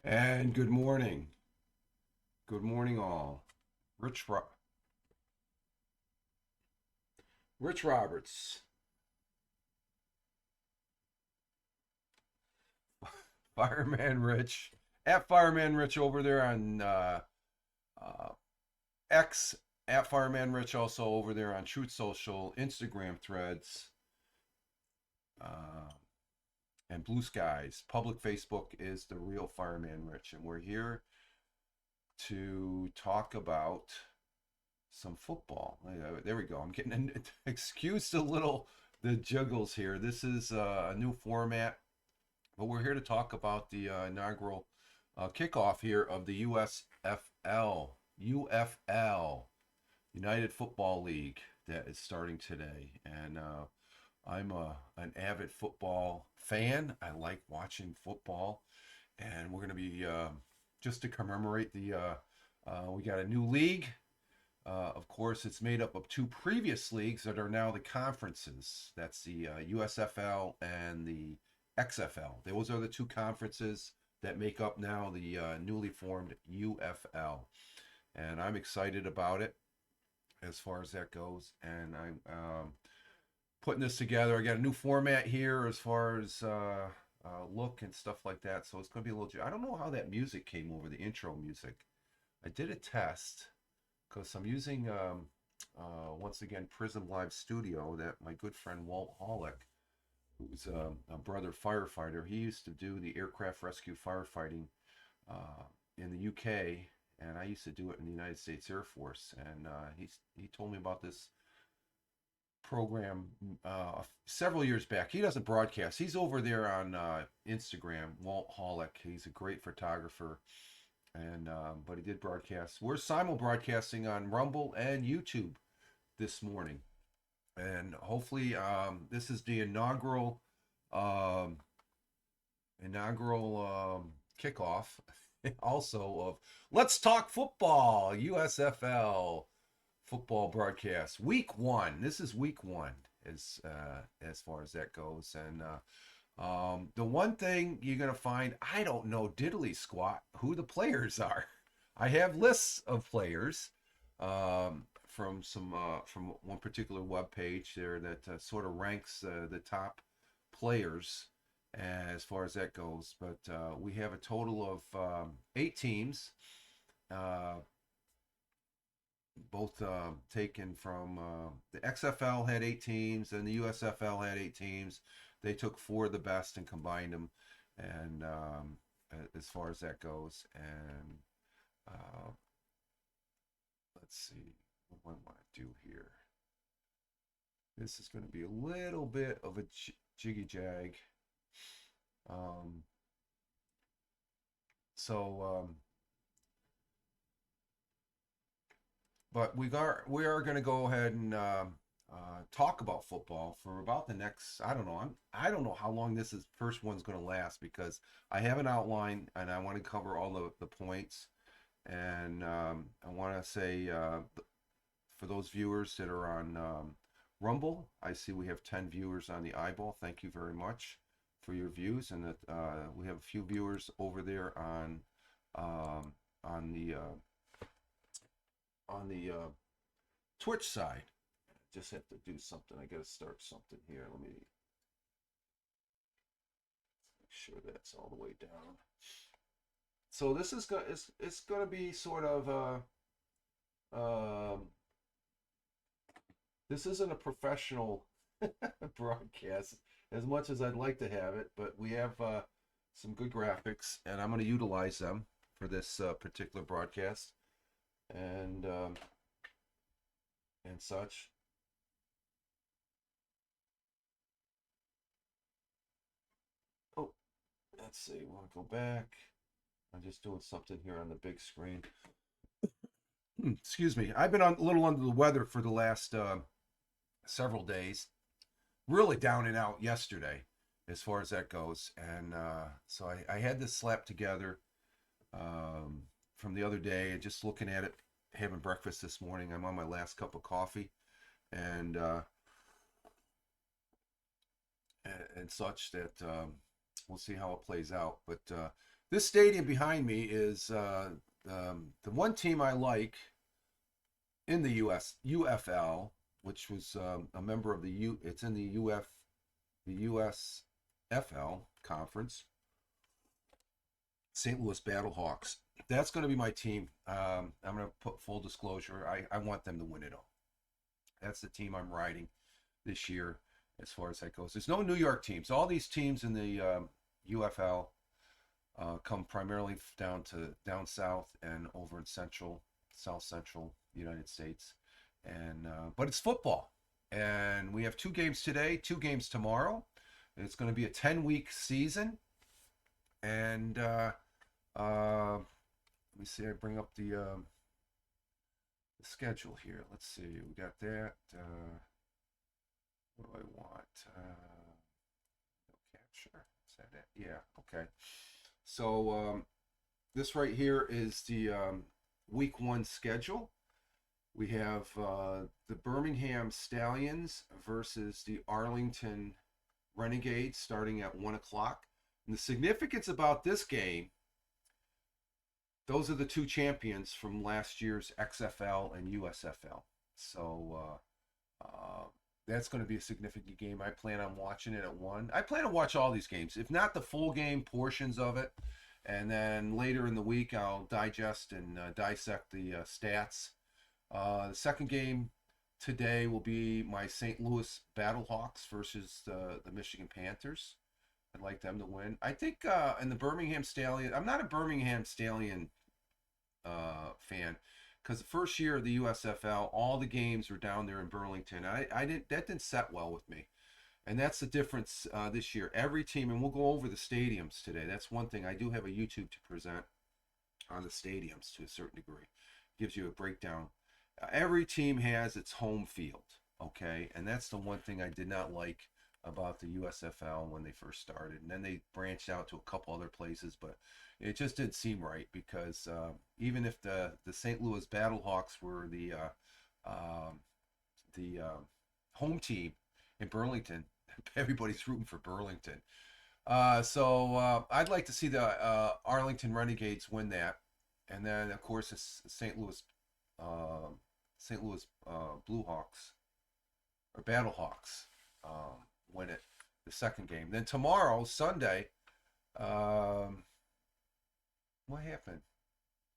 And good morning. Good morning, all. Rich, Rich Roberts, Fireman Rich, at Fireman Rich over there on uh, X, at Fireman Rich also over there on Truth Social, Instagram threads, uh, and Blue Skies. Public Facebook is the real Fireman Rich, and we're here to talk about some football. There we go. I'm getting excuse the juggles here. This is a new format, but we're here to talk about the inaugural kickoff here of the UFL, United Football League, that is starting today. And I'm an avid football fan. I like watching football, and we're going to be just to commemorate we got a new league. Of course, it's made up of two previous leagues that are now the conferences. That's the USFL and the XFL. Those are the two conferences that make up now the newly formed UFL. And I'm excited about it as far as that goes. And I'm putting this together. I got a new format here as far as look and stuff like that. So it's going to be a little. I don't know how that music came over, the intro music. I did a test because I'm using once again Prism Live Studio that my good friend Walt Hollick, who's a brother firefighter, he used to do the aircraft rescue firefighting in the UK, and I used to do it in the United States Air Force. And he told me about this program several years back. He doesn't broadcast. He's over there on Instagram, Walt Hollick. He's a great photographer, and but he did broadcast. We're simul broadcasting on Rumble and YouTube this morning, and hopefully this is the um, inaugural kickoff also of Let's Talk Football USFL football broadcast week one. This is week one as far as that goes, and the one thing you're gonna find, I don't know diddly squat who the players are. I have lists of players from one particular web page there that sort of ranks the top players as far as that goes. But we have a total of 8 teams, uh, both taken from the XFL had 8 teams and the USFL had 8 teams. They took 4 of the best and combined them, and as far as that goes, and uh, let's see what I want to do here. This is going to be a little bit of a jiggy jag. Um, so, but we are going to go ahead and talk about football for about the next, I don't know how long first one's going to last, because I have an outline and I want to cover all the points, and I want to say for those viewers that are on Rumble, I see we have 10 viewers on the eyeball. Thank you very much for your views, and that we have a few viewers over there on the Twitch side. Just have to do something. I got to start something here. Let me make sure that's all the way down. So this is it's going to be sort of this isn't a professional broadcast as much as I'd like to have it, but we have some good graphics, and I'm going to utilize them for this particular broadcast, and such. Oh, let's see. We'll go back. I'm just doing something here on the big screen. Excuse me. I've been a little under the weather for the last several days. Really down and out yesterday as far as that goes. And so I had this slapped together from the other day, and just looking at it, having breakfast this morning. I'm on my last cup of coffee, and such that we'll see how it plays out. But this stadium behind me is the one team I like in the UFL, which was a member of it's in the USFL conference, St. Louis Battlehawks. That's going to be my team. I'm going to put full disclosure. I want them to win it all. That's the team I'm riding this year as far as that goes. There's no New York teams. All these teams in the UFL come primarily down south and over in south central United States, and but it's football, and we have 2 games today, 2 games tomorrow. It's going to be a 10-week season, and let me see. I bring up the schedule here. Let's see. We got that. What do I want? No capture. Is that it? Yeah. Okay. So this right here is the week 1 schedule. We have the Birmingham Stallions versus the Arlington Renegades starting at 1 o'clock. And the significance about this game, those are the 2 champions from last year's XFL and USFL. So that's going to be a significant game. I plan on watching it at 1. I plan to watch all these games, if not the full game, portions of it. And then later in the week, I'll digest and dissect the stats. The second game today will be my St. Louis Battlehawks versus the Michigan Panthers. I'd like them to win. I think in the Birmingham Stallion, I'm not a Birmingham Stallion fan. because the first year of the USFL, all the games were down there in Burlington. I didn't that didn't set well with me, and that's the difference this year. Every team, and we'll go over the stadiums today. That's one thing I do have a YouTube to present on the stadiums to a certain degree. Gives you a breakdown. Every team has its home field, okay, and that's the one thing I did not like about the USFL when they first started, and then they branched out to a couple other places, but it just didn't seem right because even if the St. Louis Battlehawks were the home team in Burlington, everybody's rooting for Burlington. So I'd like to see the Arlington Renegades win that, and then of course it's uh, St. Louis Blue Hawks or Battlehawks win it the second game. Then tomorrow, Sunday, um, what happened?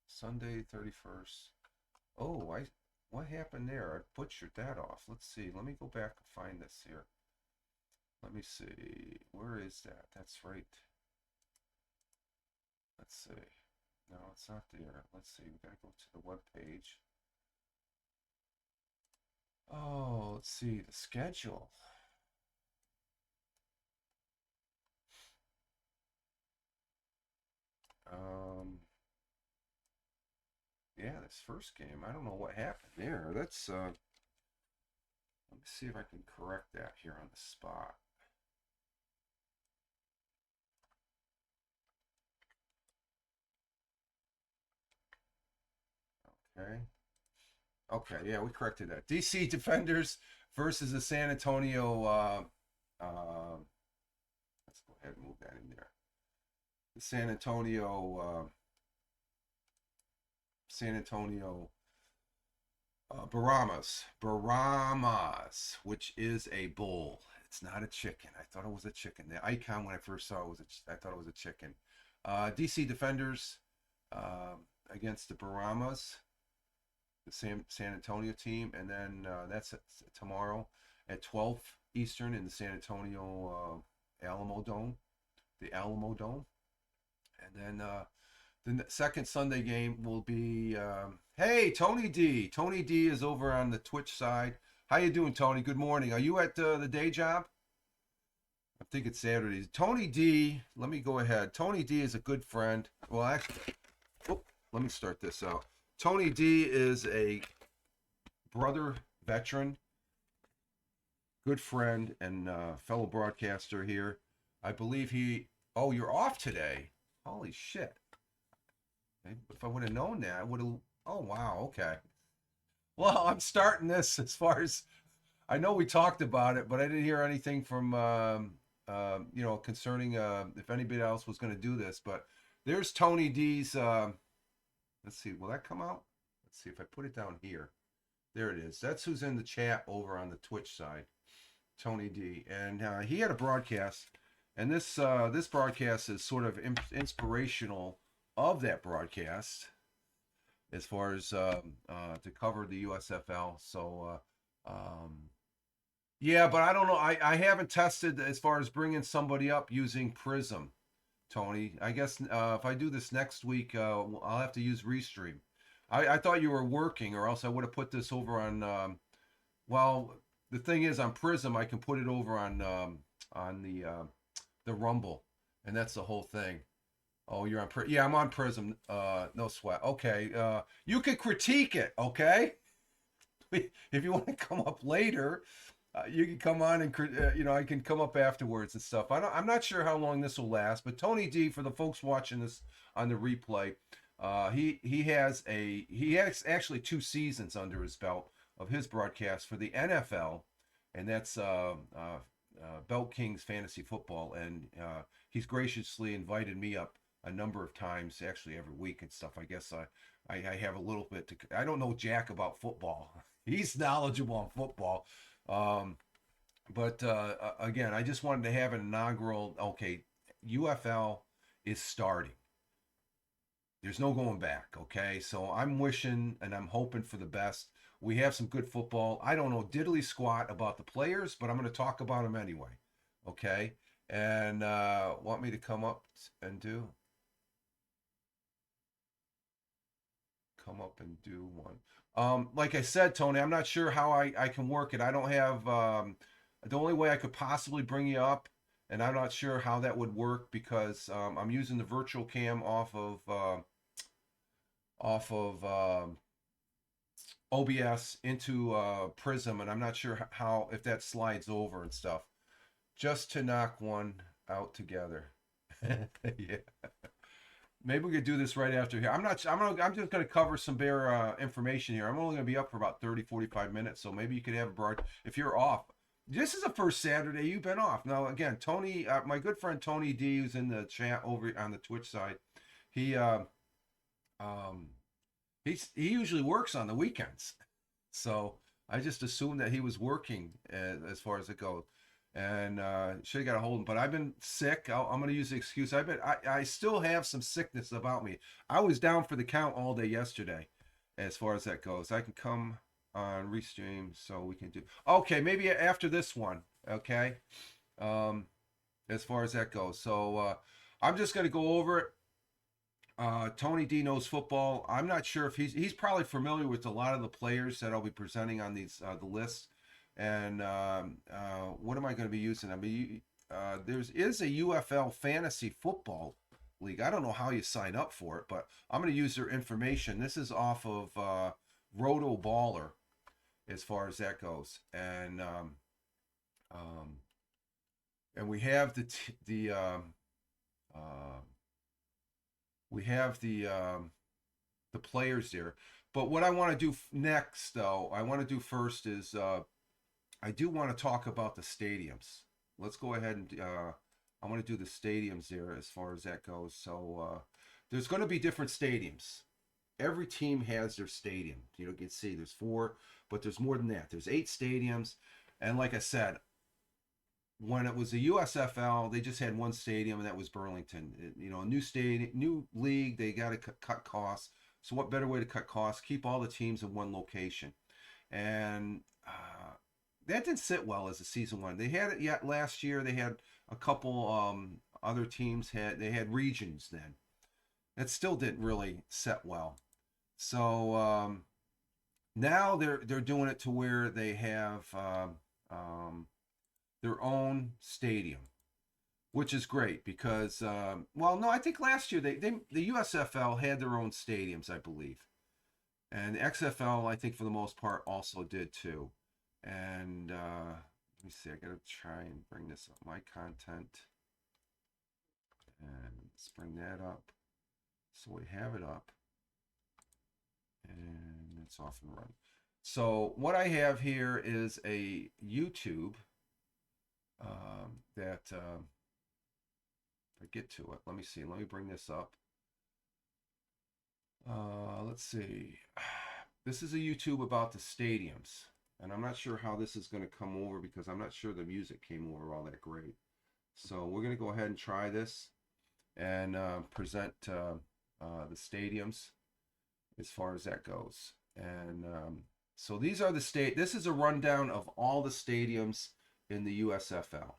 Sunday 31st. Oh, what happened there? I butchered that off. Let's see. Let me go back and find this here. Let me see. Where is that? That's right. Let's see. No, it's not there. Let's see. We gotta go to the web page. Oh, let's see the schedule. Yeah, this first game. I don't know what happened there. Let's let me see if I can correct that here on the spot. Okay. Okay, yeah, we corrected that. DC Defenders versus the San Antonio. Let's go ahead and move that in there. The San Antonio Baramas, which is a bull. It's not a chicken. I thought it was a chicken. The icon when I first saw it I thought it was a chicken. DC Defenders against the Baramas, the San Antonio team, and then that's tomorrow at 12 Eastern in the San Antonio Alamo Dome, the Alamo Dome, and then the second Sunday game will be. Hey, Tony D. Tony D is over on the Twitch side. How you doing, Tony? Good morning. Are you at the day job? I think it's Saturday. Tony D. Let me go ahead. Tony D is a good friend. Well, actually, let me start this out. Tony D is a brother veteran, good friend, and fellow broadcaster here. I believe he. Oh, you're off today. Holy shit. If I would have known that, I would have. Oh, wow. Okay. Well, I'm starting this as far as I know. We talked about it, but I didn't hear anything from, concerning if anybody else was going to do this. But there's Tony D's. Let's see. Will that come out? Let's see if I put it down here. There it is. That's who's in the chat over on the Twitch side, Tony D. And he had a broadcast, and this broadcast is sort of inspirational of that broadcast as far as to cover the USFL. So yeah, but I don't know. I haven't tested as far as bringing somebody up using Prism, Tony. I guess if I do this next week, I'll have to use Restream. I thought you were working, or else I would have put this over on. Well, the thing is, on Prism, I can put it over on the Rumble, and that's the whole thing. Oh, you're on yeah, I'm on Prism. No sweat. Okay. You can critique it, okay? If you want to come up later, you can come on and I can come up afterwards and stuff. I'm not sure how long this will last, but Tony D, for the folks watching this on the replay, he has actually 2 seasons under his belt of his broadcast for the NFL, and that's Belt Kings Fantasy Football, and he's graciously invited me up a number of times, actually every week and stuff. I guess I have a little bit to. I don't know jack about football. He's knowledgeable on football, but again, I just wanted to have an inaugural. Okay, UFL is starting. There's no going back. Okay, so I'm wishing and I'm hoping for the best. We have some good football. I don't know diddly squat about the players, but I'm going to talk about them anyway. Okay, and want me to come up and do? come up and do one. Like I said, Tony, I'm not sure how I can work it. I don't have the only way I could possibly bring you up, and I'm not sure how that would work because I'm using the virtual cam off of OBS into Prism, and I'm not sure how if that slides over and stuff. Just to knock one out together. Yeah. Maybe we could do this right after here. I'm just gonna cover some bare information here. I'm only gonna be up for about 30, 45 minutes, so maybe you could have a broad if you're off. This is the first Saturday you've been off. Now again, Tony, my good friend Tony D, who's in the chat over on the Twitch side, he um he usually works on the weekends. So I just assumed that he was working as far as it goes, and should have got a hold of him. But I've been sick. I'm going to use the excuse. I still have some sickness about me. I was down for the count all day yesterday, as far as that goes. I can come on restream so we can do. Okay, maybe after this one. Okay, as far as that goes. So I'm just going to go over it. Tony D knows football. I'm not sure if he's probably familiar with a lot of the players that I'll be presenting on these the list. And what am I going to be using? I mean, there is a UFL fantasy football league. I don't know how you sign up for it, but I'm going to use their information. This is off of Roto Baller, as far as that goes, and we have the players there. But what I want to do next, though, I want to do first is I do want to talk about the stadiums. Let's go ahead and I want to do the stadiums there as far as that goes. So there's going to be different stadiums. Every team has their stadium. You can see there's 4, but there's more than that. There's 8 stadiums, and like I said, when it was the USFL, they just had one stadium, and that was Burlington. A new stadium, new league, they got to cut costs. So what better way to cut costs? Keep all the teams in one location. And that didn't sit well as the season went. They had it yet last year. They had a couple other teams. They had regions then. That still didn't really set well. So now they're doing it to where they have their own stadium, which is great because, I think last year the USFL had their own stadiums, I believe. And the XFL, I think for the most part, also did too. And let me see, I got to try and bring this up, my content. And let's bring that up. So we have it up. And it's off and running. So what I have here is a YouTube that if I get to it, let me see. Let me bring this up. Let's see. This is a YouTube about the stadiums, and I'm not sure how this is going to come over because I'm not sure the music came over all that great. So we're going to go ahead and try this and present the stadiums as far as that goes. And so these are the this is a rundown of all the stadiums in the USFL.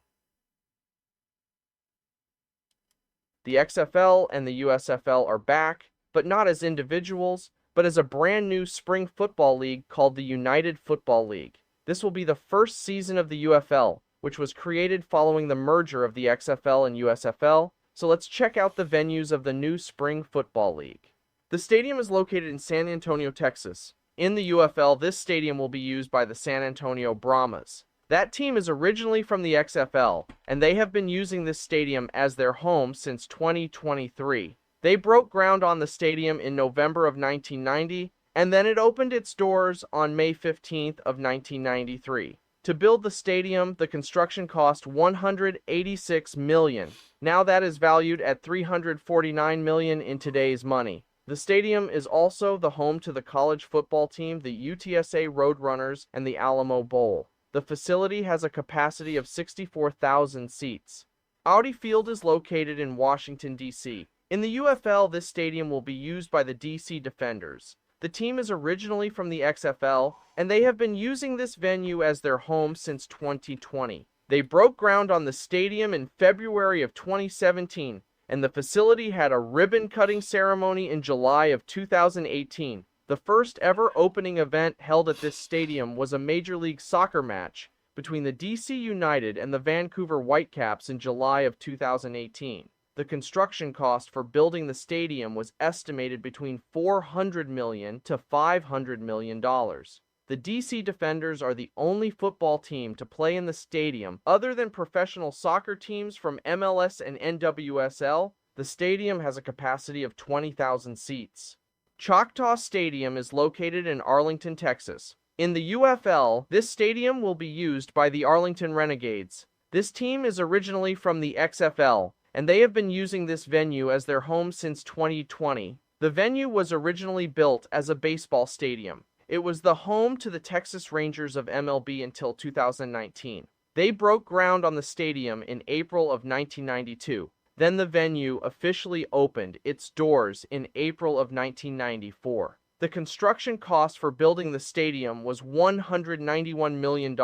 The XFL and the USFL are back, but not as individuals, but as a brand new spring football league called the United Football League. This will be the first season of the UFL, which was created following the merger of the XFL and USFL, so let's check out the venues of the new spring football league. The stadium is located in San Antonio, Texas. In the UFL, this stadium will be used by the San Antonio Brahmas. That team is originally from the XFL, and they have been using this stadium as their home since 2023. They broke ground on the stadium in November of 1990, and then it opened its doors on May 15th of 1993. To build the stadium, the construction cost $186 million. Now that is valued at $349 million in today's money. The stadium is also the home to the college football team, the UTSA Roadrunners, and the Alamo Bowl. The facility has a capacity of 64,000 seats. Audi Field is located in Washington, D.C. In the UFL, this stadium will be used by the D.C. Defenders. The team is originally from the XFL, and they have been using this venue as their home since 2020. They broke ground on the stadium in February of 2017, and the facility had a ribbon-cutting ceremony in July of 2018. The first ever opening event held at this stadium was a Major League Soccer match between the DC United and the Vancouver Whitecaps in July of 2018. The construction cost for building the stadium was estimated between $400 million to $500 million. The DC Defenders are the only football team to play in the stadium other than professional soccer teams from MLS and NWSL. The stadium has a capacity of 20,000 seats. Choctaw Stadium is located in Arlington, Texas. In the UFL, this stadium will be used by the Arlington Renegades. This team is originally from the XFL, and they have been using this venue as their home since 2020. The venue was originally built as a baseball stadium. It was the home to the Texas Rangers of MLB until 2019. They broke ground on the stadium in April of 1992. Then the venue officially opened its doors in April of 1994. The construction cost for building the stadium was $191 million.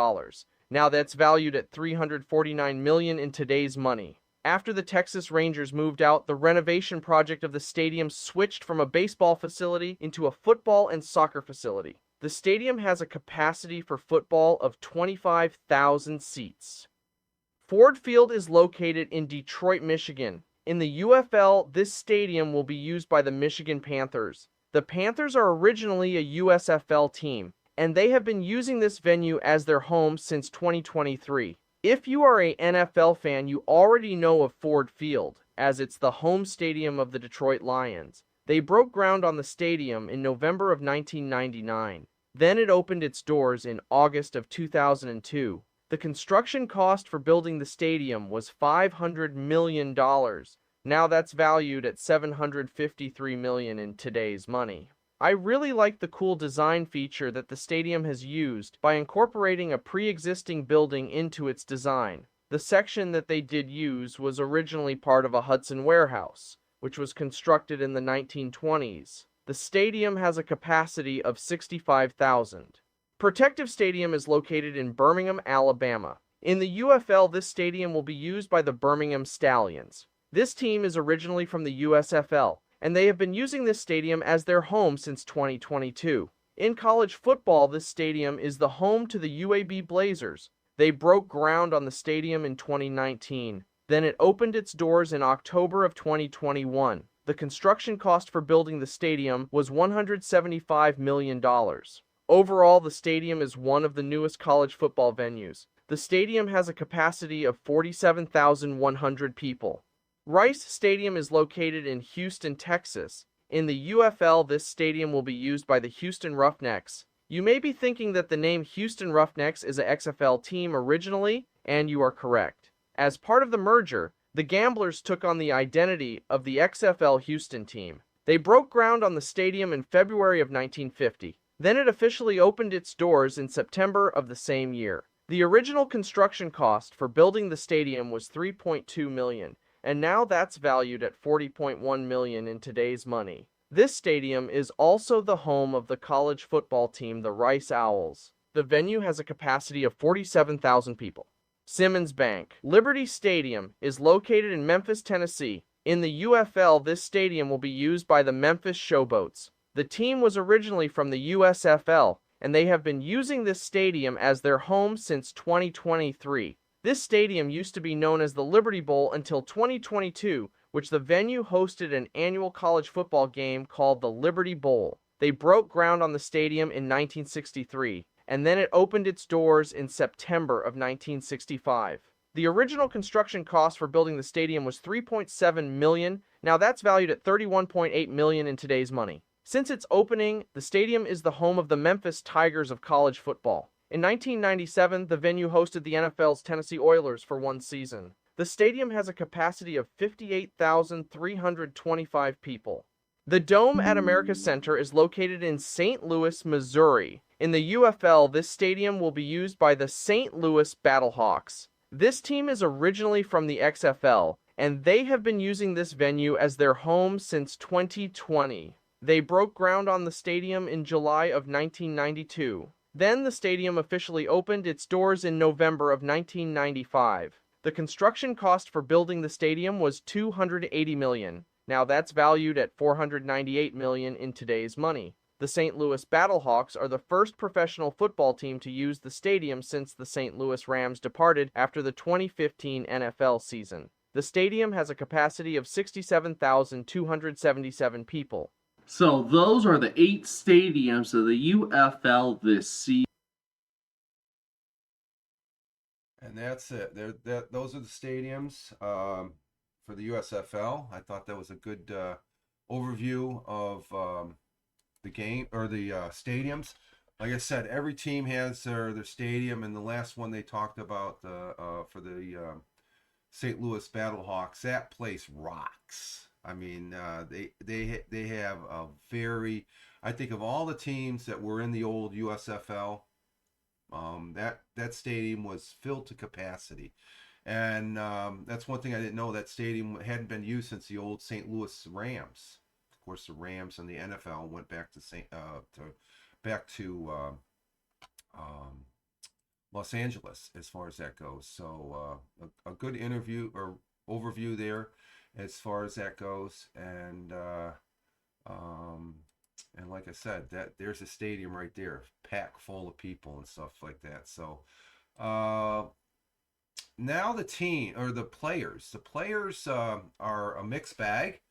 Now that's valued at $349 million in today's money. After the Texas Rangers moved out, the renovation project of the stadium switched from a baseball facility into a football and soccer facility. The stadium has a capacity for football of 25,000 seats. Ford Field is located in Detroit, Michigan. In the UFL, this stadium will be used by the Michigan Panthers. The Panthers are originally a USFL team, and they have been using this venue as their home since 2023. If you are an NFL fan, you already know of Ford Field, as it's the home stadium of the Detroit Lions. They broke ground on the stadium in November of 1999. Then it opened its doors in August of 2002. The construction cost for building the stadium was $500 million. Now that's valued at $753 million in today's money. I really like the cool design feature that the stadium has used by incorporating a pre-existing building into its design. The section that they did use was originally part of a Hudson warehouse, which was constructed in the 1920s. The stadium has a capacity of 65,000. Protective Stadium is located in Birmingham, Alabama. In the UFL, this stadium will be used by the Birmingham Stallions. This team is originally from the USFL, and they have been using this stadium as their home since 2022. In college football, this stadium is the home to the UAB Blazers. They broke ground on the stadium in 2019. Then it opened its doors in October of 2021. The construction cost for building the stadium was $175 million. Overall, the stadium is one of the newest college football venues. The stadium has a capacity of 47,100 people. Rice Stadium is located in Houston, Texas. In the UFL, this stadium will be used by the Houston Roughnecks. You may be thinking that the name Houston Roughnecks is a XFL team originally, and you are correct. As part of the merger, the Gamblers took on the identity of the XFL Houston team. They broke ground on the stadium in February of 1950. Then it officially opened its doors in September of the same year. The original construction cost for building the stadium was $3.2 million, and now that's valued at $40.1 million in today's money. This stadium is also the home of the college football team, the Rice Owls. The venue has a capacity of 47,000 people. Simmons Bank. Liberty Stadium is located in Memphis, Tennessee. In the UFL, this stadium will be used by the Memphis Showboats. The team was originally from the USFL, and they have been using this stadium as their home since 2023. This stadium used to be known as the Liberty Bowl until 2022, which the venue hosted an annual college football game called the Liberty Bowl. They broke ground on the stadium in 1963, and then it opened its doors in September of 1965. The original construction cost for building the stadium was $3.7 million. Now that's valued at $31.8 million in today's money. Since its opening, the stadium is the home of the Memphis Tigers of college football. In 1997, the venue hosted the NFL's Tennessee Oilers for one season. The stadium has a capacity of 58,325 people. The Dome at America Center is located in St. Louis, Missouri. In the UFL, this stadium will be used by the St. Louis Battlehawks. This team is originally from the XFL, and they have been using this venue as their home since 2020. They broke ground on the stadium in July of 1992. Then the stadium officially opened its doors in November of 1995. The construction cost for building the stadium was $280 million. Now that's valued at $498 million in today's money. The St. Louis Battlehawks are the first professional football team to use the stadium since the St. Louis Rams departed after the 2015 NFL season. The stadium has a capacity of 67,277 people. So those are the 8 stadiums of the UFL this season. And that's it. Those are the stadiums for the USFL. I thought that was a good overview of the game or the stadiums. Like I said, every team has their stadium, and the last one they talked about for the St. Louis Battlehawks, that place rocks. I mean, they have a very, I think of all the teams that were in the old USFL, that stadium was filled to capacity, and that's one thing I didn't know. That stadium hadn't been used since the old St. Louis Rams. Of course, the Rams and the NFL went back to Los Angeles as far as that goes. So a good interview or overview there as far as that goes, and like I said, that there's a stadium right there, packed full of people and stuff like that. So now the team or the players are a mixed bag.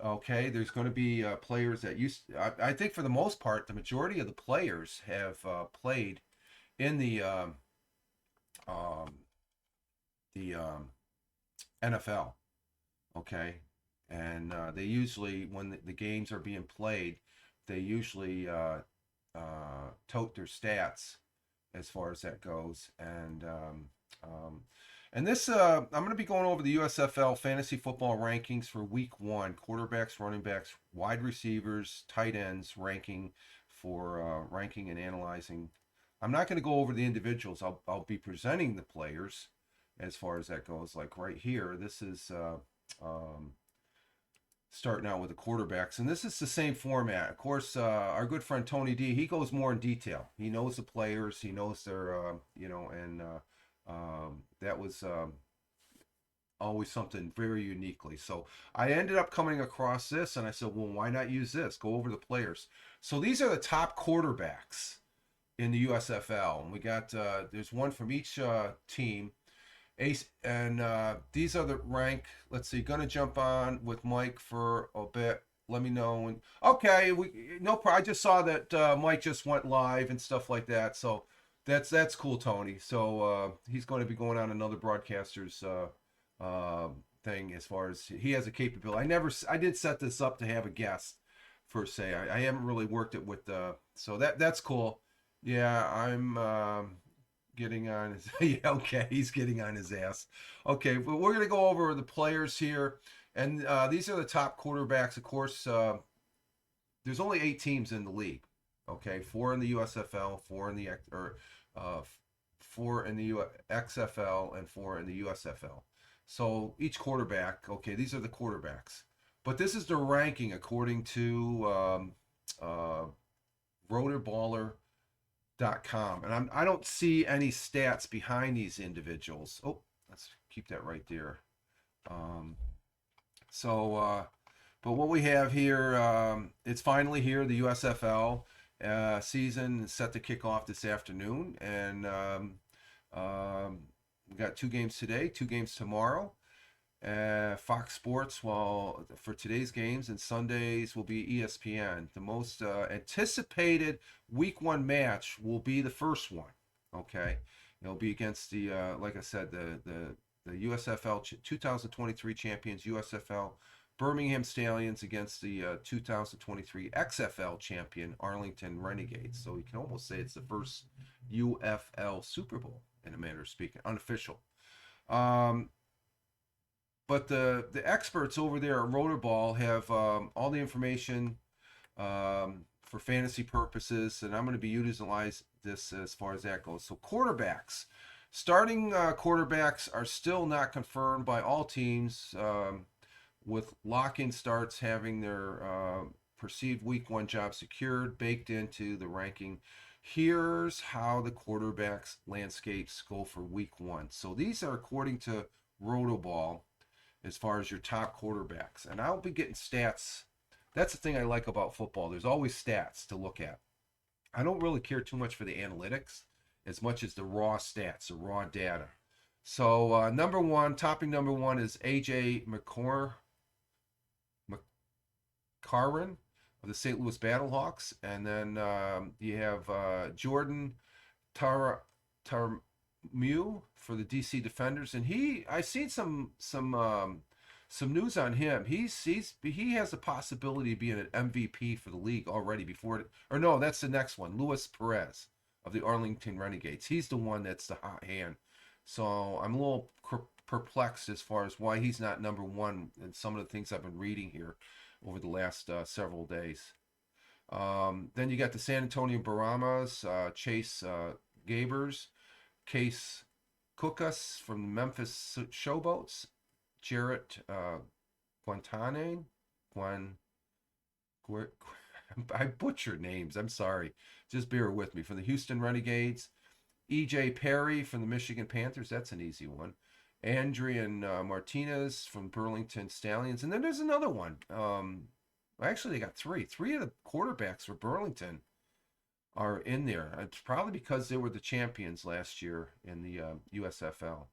Okay, there's going to be players that I think for the most part, the majority of the players have played in um, the NFL. Okay, and they usually, when the games are being played, they usually tote their stats as far as that goes. And this, I'm going to be going over the USFL fantasy football rankings for week 1: quarterbacks, running backs, wide receivers, tight ends ranking for ranking and analyzing. I'm not going to go over the individuals. I'll be presenting the players as far as that goes. Like right here, this is starting out with the quarterbacks, and this is the same format. Of course, our good friend Tony D, he goes more in detail. He knows the players, he knows their and that was always something very uniquely. So I ended up coming across this, and I said, well, why not use this? Go over the players. So these are the top quarterbacks in the USFL, and we got there's one from each team. Ace, and these are the rank. Let's see. Gonna jump on with Mike for a bit. Let me know. And okay, no problem. I just saw that Mike just went live and stuff like that. So that's cool, Tony. So he's going to be going on another broadcaster's thing as far as he has a capability. I did set this up to have a guest per se. I haven't really worked it with so that's cool. Yeah, I'm getting on his yeah, okay, he's getting on his ass. Okay, but we're gonna go over the players here, and these are the top quarterbacks. Of course, there's only 8 teams in the league. Okay, 4 in the USFL, 4 in the uh, 4 in the XFL, and 4 in the USFL. So each quarterback. Okay, these are the quarterbacks, but this is the ranking according to rotorballer.com, and I don't see any stats behind these individuals. Oh, let's keep that right there. But what we have here, it's finally here. The USFL season is set to kick off this afternoon, and we got 2 games today, 2 games tomorrow. Fox Sports, well, for today's games, and Sundays will be ESPN. The most anticipated week 1 match will be the first one. Okay, it'll be against the like I said, the USFL 2023 champions, USFL Birmingham Stallions, against the 2023 XFL champion Arlington Renegades. So you can almost say it's the first UFL Super Bowl in a manner of speaking, unofficial. But the experts over there at Rotorball have all the information for fantasy purposes, and I'm going to be utilizing this as far as that goes. So quarterbacks. Starting quarterbacks are still not confirmed by all teams, with lock-in starts having their perceived week 1 job secured, baked into the ranking. Here's how the quarterbacks landscapes go for week 1. So these are according to Rotoball as far as your top quarterbacks. And I'll be getting stats That's the thing I like about football. There's always stats to look at. I don't really care too much for the analytics as much as the raw stats, the raw data. So number one, topping number one is AJ McCarron of the St. Louis Battlehawks, and then you have Jordan Tar Tarmu for the DC Defenders, and I seen some news on him. He has the possibility of being an MVP for the league already before it, or no, that's the next one. Luis Perez of the Arlington Renegades. He's the one that's the hot hand. So I'm a little perplexed as far as why he's not number one in some of the things I've been reading here over the last several days. Then you got the San Antonio Baramas, Chase Gabers, Case Kukas from the Memphis Showboats, Jarrett Guantane, I butcher names. I'm sorry. Just bear with me. From the Houston Renegades, E.J. Perry from the Michigan Panthers. That's an easy one. Adrian Martinez from Burlington Stallions. And then there's another one. Actually, they got three. Three of the quarterbacks for Burlington are in there. It's probably because they were the champions last year in the USFL.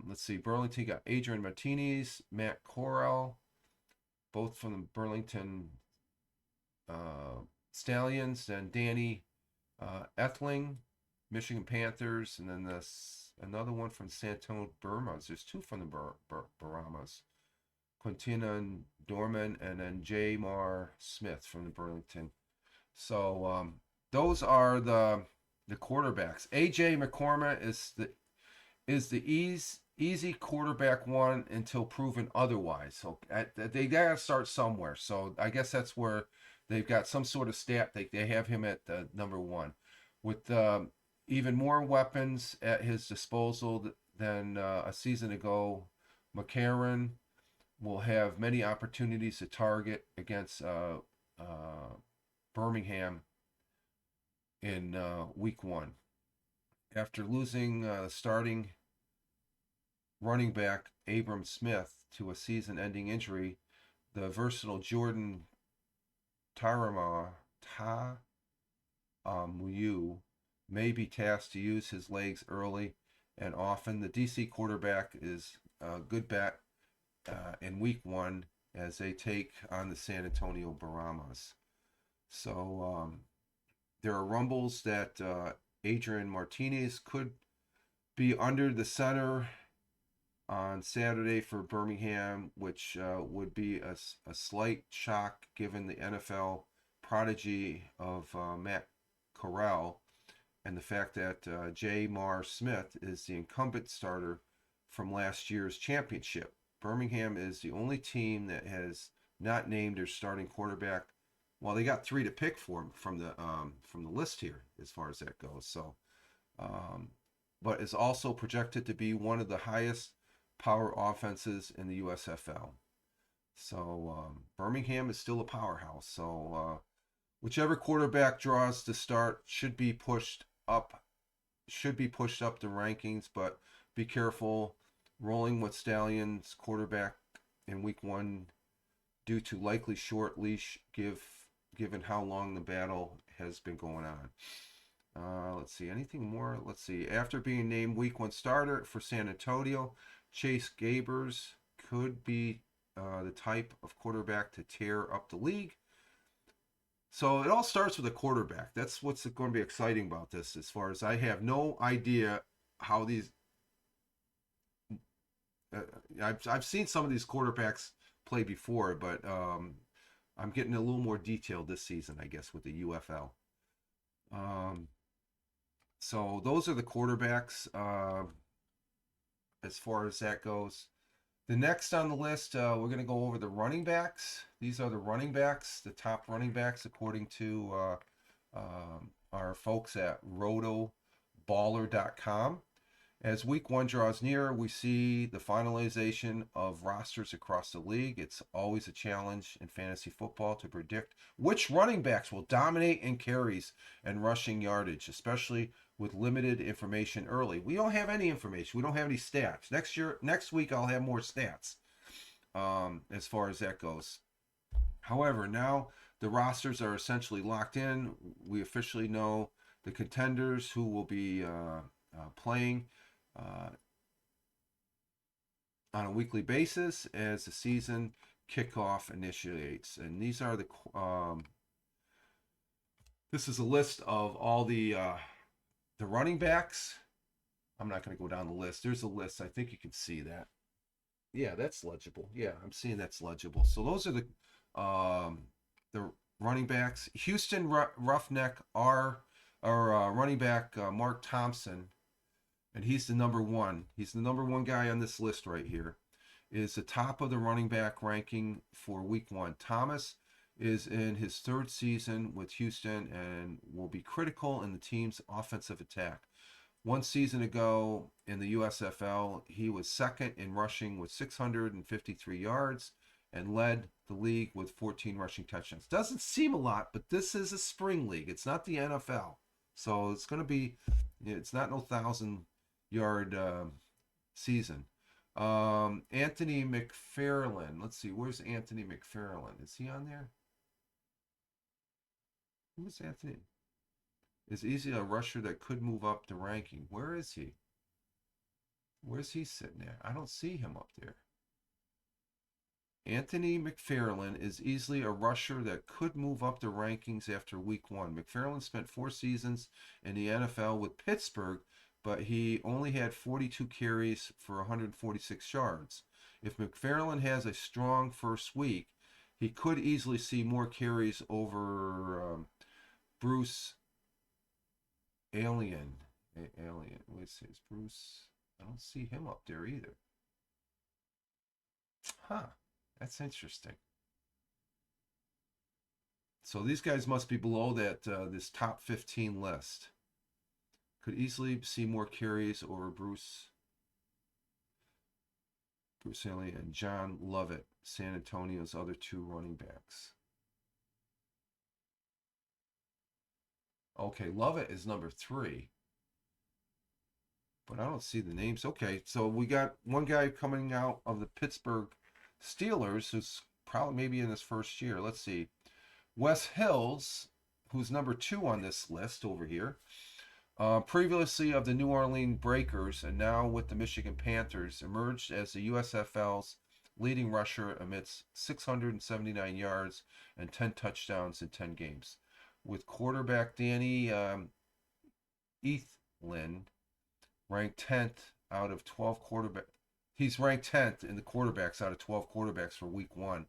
Let's see. Burlington got Adrian Martinez, Matt Corral, both from the Burlington Stallions, and Danny Ethling, Michigan Panthers, and then another one from San Antonio Burmas. There's two from the Baramas. Quintina Dorman, and then J. Mar Smith from the Burlington. So those are the quarterbacks. AJ McCormick is the easy quarterback one until proven otherwise. So they gotta start somewhere. So I guess that's where they've got some sort of stat. They have him at number one, with even more weapons at his disposal than a season ago. McCarron will have many opportunities to target against Birmingham in week one. After losing starting running back Abram Smith to a season-ending injury, the versatile Jordan Taramu may be tasked to use his legs early and often. The DC quarterback is a good bet in week one as they take on the San Antonio Baramas. So there are rumbles that Adrian Martinez could be under the center on Saturday for Birmingham, which would be a slight shock given the NFL prodigy of Matt Corral and the fact that J. Mar Smith is the incumbent starter from last year's championship. Birmingham is the only team that has not named their starting quarterback. Well, they got three to pick from the list here as far as that goes. So, but is also projected to be one of the highest power offenses in the USFL. So Birmingham is still a powerhouse. So whichever quarterback draws to start should be pushed up the rankings, but be careful rolling with Stallions quarterback in week one due to likely short leash given how long the battle has been going on. Let's see, anything more? Let's see. After being named week one starter for San Antonio, Chase Gabers could be the type of quarterback to tear up the league. So it all starts with a quarterback. That's what's going to be exciting about this, as far as I have no idea how these I've seen some of these quarterbacks play before, but I'm getting a little more detailed this season, I guess, with the UFL. So those are the quarterbacks as far as that goes. The next on the list, we're going to go over the running backs. These are the running backs, the top running backs, according to our folks at rotoballer.com. As week one draws near, we see the finalization of rosters across the league. It's always a challenge in fantasy football to predict which running backs will dominate in carries and rushing yardage, especially with limited information early. We don't have any information. We don't have any stats. Next week, I'll have more stats as far as that goes. However, now the rosters are essentially locked in. We officially know the contenders who will be playing uh, on a weekly basis as the season kickoff initiates. And these are this is a list of all the running backs. I'm not going to go down the list. There's a list. I think you can see that. Yeah, that's legible. Yeah, I'm seeing that's legible. So those are the running backs. Houston Roughneck are our running back Mark Thompson, and he's the number one. He's the number one guy on this list right here. Is the top of the running back ranking for Week 1. Thomas is in his third season with Houston and will be critical in the team's offensive attack. One season ago in the USFL, he was second in rushing with 653 yards and led the league with 14 rushing touchdowns. Doesn't seem a lot, but this is a spring league. It's not the NFL. So it's going to be, it's not no 1,000-yard season. Anthony McFarland. Let's see, where's Anthony McFarland? Is he on there? Who's Anthony? Is easily a rusher that could move up the ranking. Where is he? Where's he sitting at? I don't see him up there. Anthony McFarland is easily a rusher that could move up the rankings after Week 1. McFarland spent 4 seasons in the NFL with Pittsburgh, but he only had 42 carries for 146 yards. If McFarland has a strong first week, he could easily see more carries over Bruce Alien. Let's see, it's Bruce. I don't see him up there either. Huh. That's interesting. So these guys must be below that this top 15 list. Could easily see more carries over Bruce Allen and John Lovett, San Antonio's other 2 running backs. Okay, Lovett is number 3. But I don't see the names. Okay, so we got one guy coming out of the Pittsburgh Steelers who's probably maybe in his first year. Let's see. Wes Hills, who's number 2 on this list over here. Previously of the New Orleans Breakers and now with the Michigan Panthers, emerged as the USFL's leading rusher amidst 679 yards and 10 touchdowns in 10 games. With quarterback Danny Ethlin ranked 10th out of 12 quarterbacks. He's ranked 10th in the quarterbacks out of 12 quarterbacks for Week 1.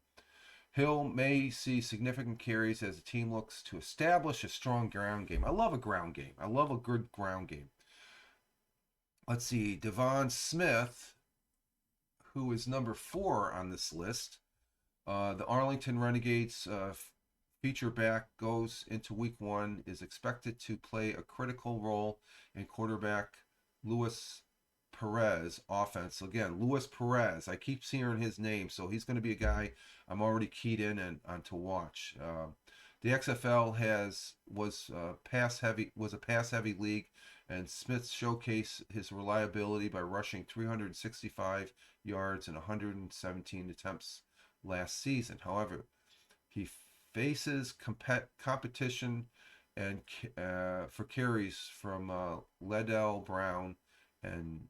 Hill may see significant carries as the team looks to establish a strong ground game. I love a ground game. I love a good ground game. Let's see. Devon Smith, who is number 4 on this list. The Arlington Renegades feature back goes into Week 1, is expected to play a critical role in quarterback Luis Perez offense. Again, Luis Perez. I keep hearing his name, so he's going to be a guy I'm already keyed in and on to watch. The XFL was a pass heavy league, and Smith showcased his reliability by rushing 365 yards and 117 attempts last season. However, he faces competition and for carries from Ledell Brown and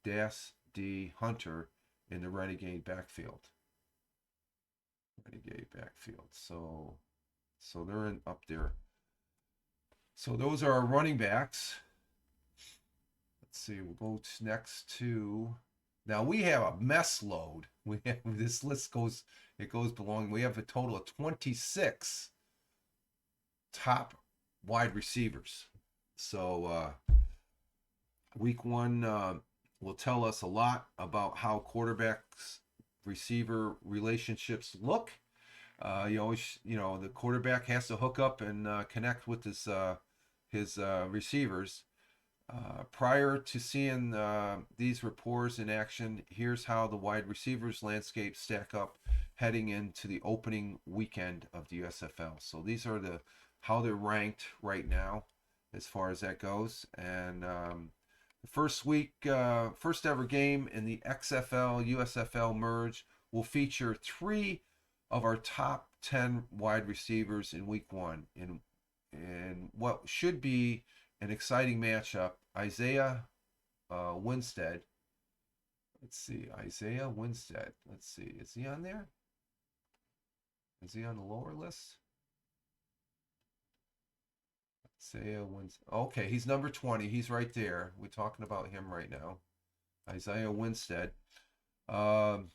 Das D. Hunter in the Renegade backfield. So they're in up there. So those are our running backs. Let's see. We'll go next to. Now we have a mess load. We have this list goes. It goes belonging. We have a total of 26 top wide receivers. So Week 1 will tell us a lot about how quarterbacks receiver relationships look. The quarterback has to hook up and connect with his receivers. Prior to seeing these rapports in action, here's how the wide receivers landscape stack up heading into the opening weekend of the USFL. So these are how they're ranked right now as far as that goes. And the first ever game in the XFL USFL merge will feature 3 of our top 10 wide receivers in week one in what should be an exciting matchup. Isaiah Winstead. Let's see. Isaiah Winstead. Let's see. Is he on there? Is he on the lower list? Isaiah Winstead. Okay, he's number 20. He's right there. We're talking about him right now. Isaiah Winstead. Um,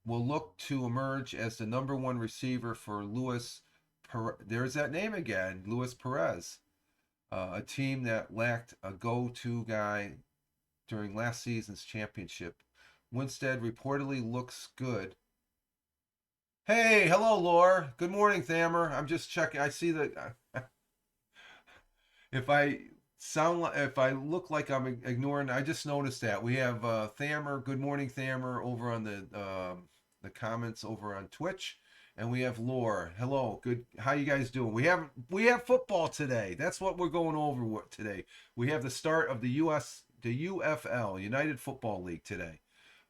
will look to emerge as the number one receiver for Luis. There's that name again, Luis Perez, a team that lacked a go-to guy during last season's championship. Winstead reportedly looks good. Hey, hello, Lore. Good morning, Thamer. I'm just checking. I see that if I look like I'm ignoring, I just noticed that we have Thamer. Good morning, Thamer, over on the comments over on Twitch, and we have Lore. Hello, good. How you guys doing? We have football today. That's what we're going over today. We have the start of the UFL, United Football League today.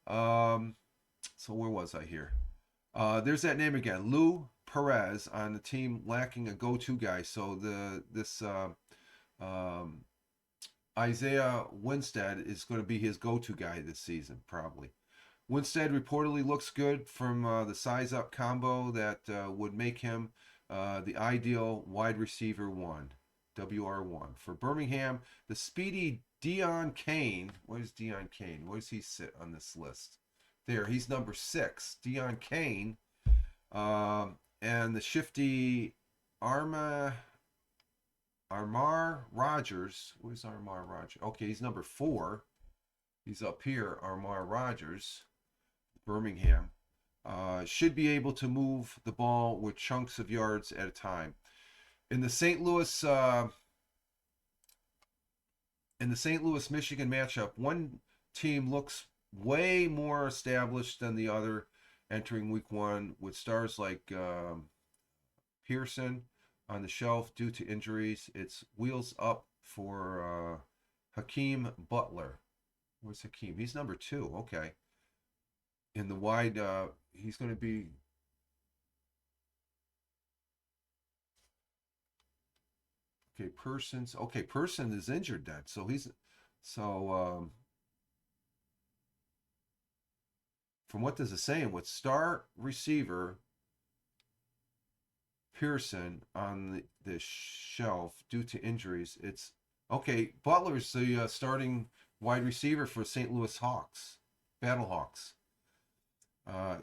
So where was I here? There's that name again, Lou Perez, on the team lacking a go-to guy. So this Isaiah Winstead is going to be his go-to guy this season, probably. Winstead reportedly looks good from the size-up combo that would make him the ideal wide receiver one, WR1. For Birmingham, the speedy Dion Kane. Where's Dion Kane? Where does he sit on this list? There, he's number 6. Dion Kane. And the shifty Armar Rogers. Where's Armar Rogers? Okay, he's number 4. He's up here, Armar Rogers, Birmingham. Should be able to move the ball with chunks of yards at a time. In the St. Louis Michigan matchup, one team looks way more established than the other entering week one, with stars like Pearson on the shelf due to injuries. It's wheels up for Hakeem Butler. Where's Hakeem? He's number 2. Okay. In the wide, he's going to be. Okay, Person is injured then, so from what this is saying, with star receiver Pearson on the shelf due to injuries, it's okay. Butler's the starting wide receiver for St. Louis Hawks, Battlehawks.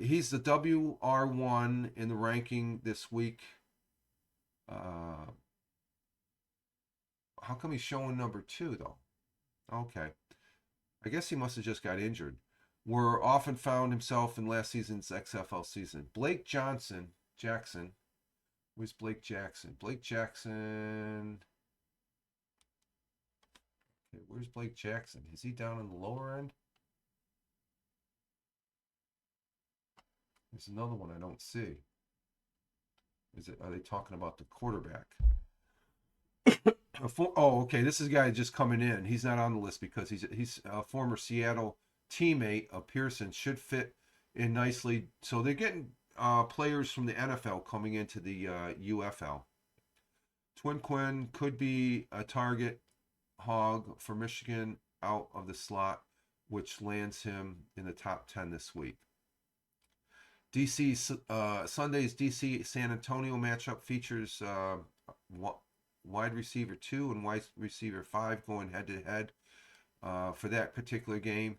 He's the WR1 in the ranking this week. How come he's showing number 2 though? Okay, I guess he must have just got injured. Were often found himself in last season's XFL season. Blake Jackson. Where's Blake Jackson? Blake Jackson. Okay, where's Blake Jackson? Is he down in the lower end? There's another one I don't see. Are they talking about the quarterback? Okay. This is a guy just coming in. He's not on the list because he's a former Seattle teammate of Pearson. Should fit in nicely. So they're getting players from the NFL coming into the UFL. Twin Quinn could be a target hog for Michigan out of the slot, which lands him in the top 10 this week. Sunday's DC San Antonio matchup features wide receiver 2 and wide receiver 5 going head to head for that particular game.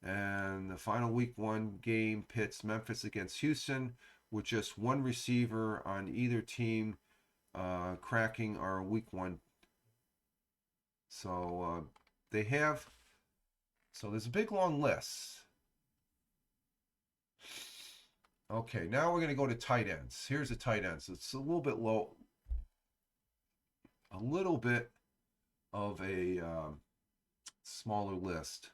And the final week 1 game pits Memphis against Houston, with just one receiver on either team cracking our week 1. So there's a big long list. Okay, now we're going to go to tight ends. Here's the tight ends. It's a little bit low. A little bit of a smaller list.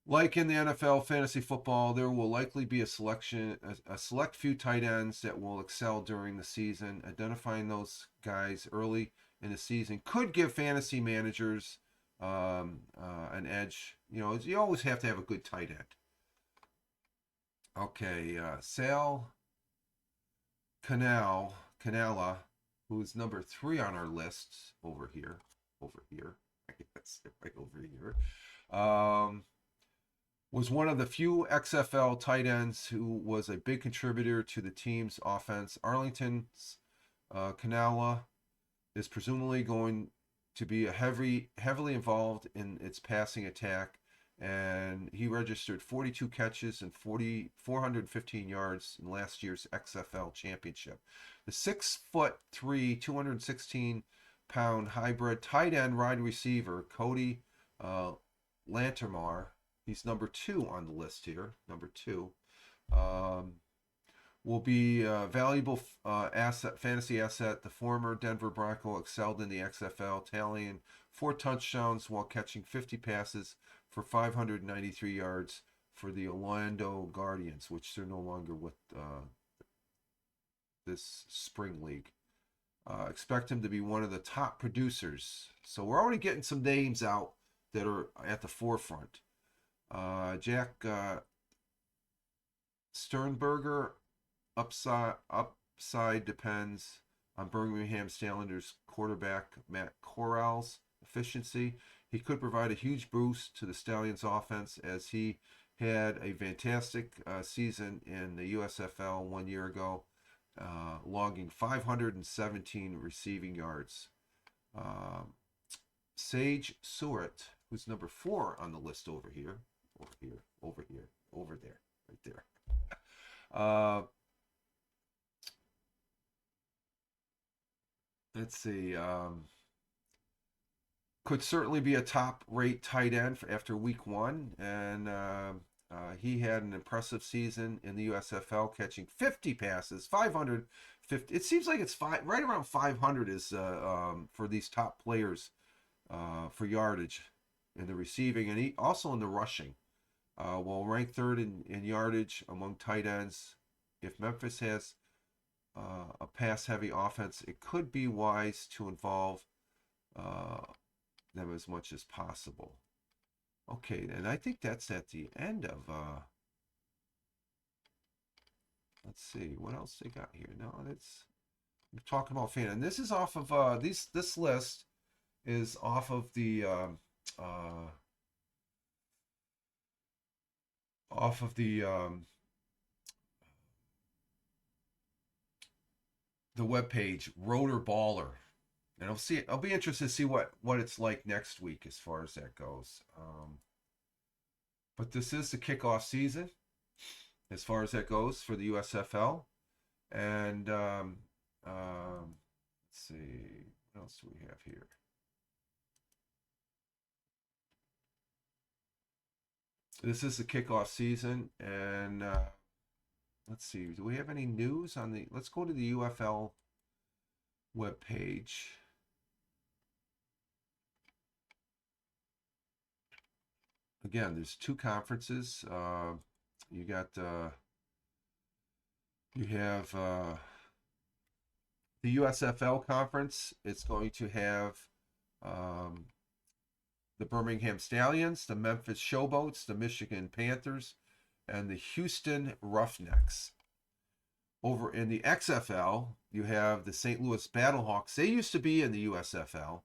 Like in the NFL fantasy football, there will likely be a select few tight ends that will excel during the season. Identifying those guys early in the season could give fantasy managers an edge. You always have to have a good tight end. Okay, Sal Canala, who's number 3 on our list over here, I guess, right over here, um, was one of the few XFL tight ends who was a big contributor to the team's offense. Arlington's Canala is presumably going to be heavily involved in its passing attack, and he registered 42 catches and 415 yards in last year's XFL championship. The 6'3", 216-pound hybrid tight end wide receiver Cody uh, Lantermar, he's number 2 on the list here, number 2. Um, will be a valuable fantasy asset. The former Denver Bronco excelled in the XFL, tallying 4 touchdowns while catching 50 passes for 593 yards for the Orlando Guardians, which they're no longer with this spring league. Expect him to be one of the top producers. So we're already getting some names out that are at the forefront. Jack Sternberger, upside depends on Birmingham Stallions quarterback Matt Corral's efficiency. He could provide a huge boost to the Stallions offense, as he had a fantastic season in the USFL 1 year ago, logging 517 receiving yards. Sage Surratt, who's number 4 on the list over there, right there. Let's see. Could certainly be a top-rate tight end after week 1, and he had an impressive season in the USFL, catching 50 passes, 550. It seems like it's right around 500 is for these top players for yardage in the receiving, and he also in the rushing. While ranked 3rd in yardage among tight ends, if Memphis has a pass-heavy offense, it could be wise to involve them as much as possible. Okay, and I think that's at the end of. Let's see what else they got here. No, that's we're talking about fan, and this is off of this list is off of the off of the web page Rotor Baller. And I'll be interested to see what it's like next week as far as that goes. But this is the kickoff season as far as that goes for the USFL. And let's see, what else do we have here? This is the kickoff season, and let's see, do we have any news on the? Let's go to the UFL webpage. Again, there's 2 conferences. You got you have the USFL conference. It's going to have the Birmingham Stallions, the Memphis Showboats, the Michigan Panthers, and the Houston Roughnecks. Over in the XFL, you have the St. Louis Battlehawks. They used to be in the USFL.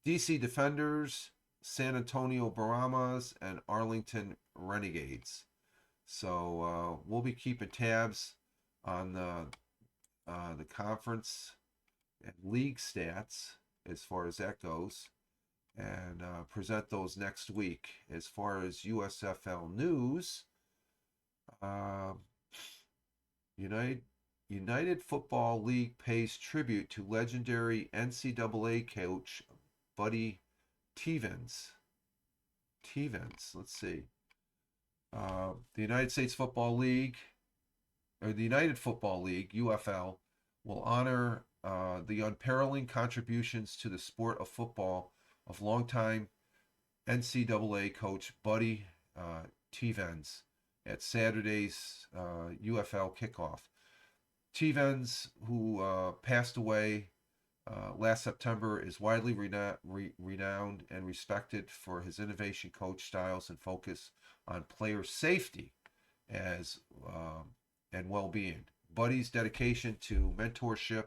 DC Defenders, San Antonio Brahmas, and Arlington Renegades. So we'll be keeping tabs on the conference and league stats as far as that goes, and present those next week. As far as USFL news, United Football League pays tribute to legendary NCAA coach Buddy Tevens. Let's see. The United States Football League, or the United Football League, UFL, will honor the unparalleled contributions to the sport of football of longtime NCAA coach Buddy Tevens at Saturday's UFL kickoff. Tevens, who passed away last September, is widely renowned and respected for his innovation coach styles and focus on player safety as and well-being. Buddy's dedication to mentorship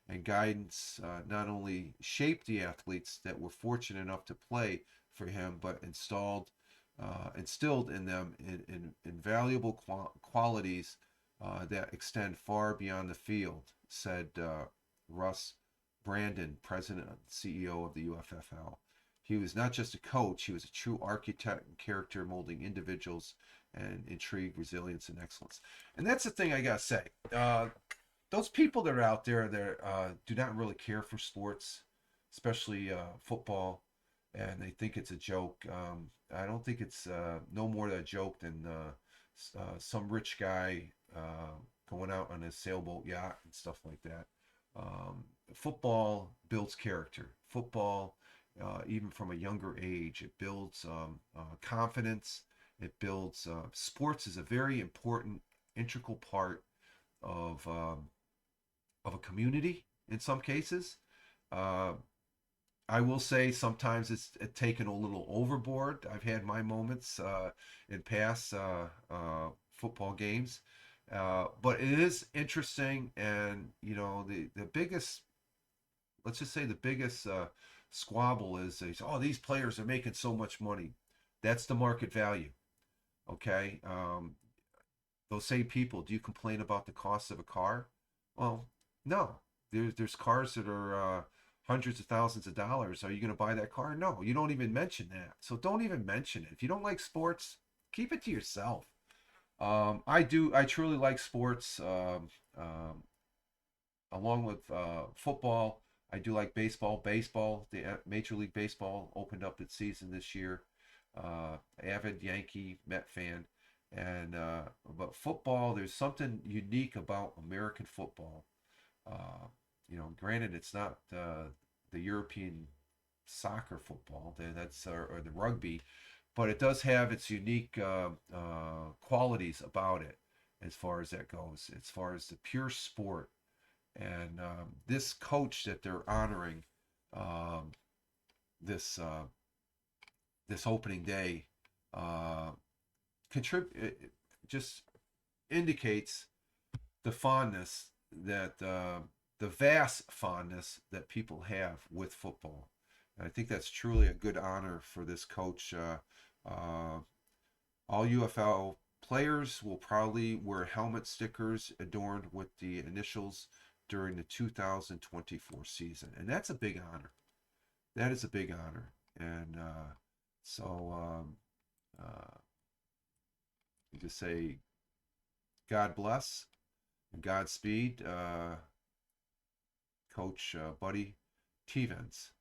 and guidance not only shaped the athletes that were fortunate enough to play for him, but instilled in them invaluable qualities that extend far beyond the field, said Russ Brandon, president and CEO of the UFFL. He was not just a coach, he was a true architect and character molding individuals and intrigue, resilience, and excellence. And that's the thing I got to say. Those people that are out there that do not really care for sports, especially football, and they think it's a joke. I don't think it's no more than a joke than some rich guy going out on a sailboat yacht and stuff like that. Football builds character. Football, even from a younger age, it builds confidence. It builds. Sports is a very important, integral part of a community in some cases. Uh, I will say sometimes it's taken a little overboard. I've had my moments in past football games, but it is interesting. And you know, the biggest, let's just say the biggest squabble is, oh, these players are making so much money. That's the market value. Okay. Those same people, do you complain about the cost of a car? Well, no. There's cars that are hundreds of thousands of dollars. Are you going to buy that car? No, you don't even mention that. So don't even mention it. If you don't like sports, keep it to yourself. I do. I truly like sports. Along with football, I do like baseball. Baseball, the Major League Baseball opened up its season this year. Avid Yankee Met fan, and but football, there's something unique about American football. Uh, you know, granted, it's not the European soccer football, that's or the rugby, but it does have its unique qualities about it as far as that goes, as far as the pure sport. And this coach that they're honoring um, this this opening day uh, contribute just indicates the fondness that the vast fondness that people have with football. And I think that's truly a good honor for this coach. All UFL players will probably wear helmet stickers adorned with the initials during the 2024 season, and that's a big honor. That is a big honor, and so you just say God bless and Godspeed, Coach Buddy Tevens.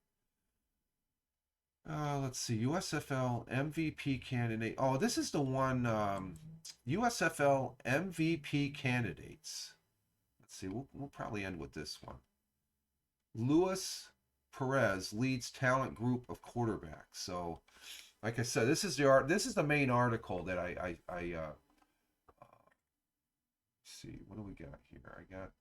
Let's see, USFL MVP candidate. Oh, this is the one. USFL MVP candidates. Let's see. We'll probably end with this one. Luis Perez leads talent group of quarterbacks. So, like I said, this is the main article that I see. What do we got here? I got.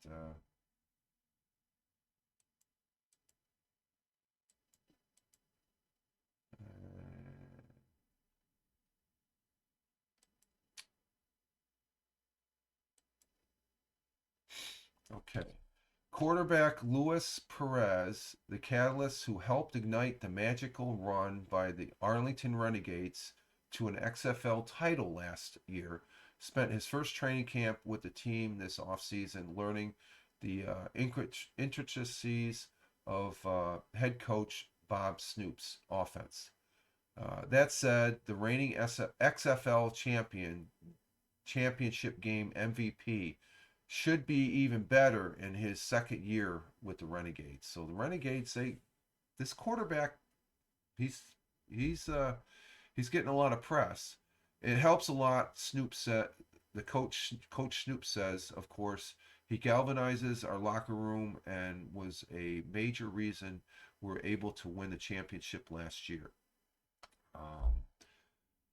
Okay. Quarterback Luis Perez, the catalyst who helped ignite the magical run by the Arlington Renegades to an XFL title last year, spent his first training camp with the team this offseason learning the intricacies of head coach Bob Snoop's offense. That said, the reigning XFL championship game MVP should be even better in his second year with the Renegades. So the Renegades, this quarterback, he's he's uh he's getting a lot of press. It helps a lot. Snoop said, the Coach Snoop says, of course, he galvanizes our locker room and was a major reason we're able to win the championship last year. Um,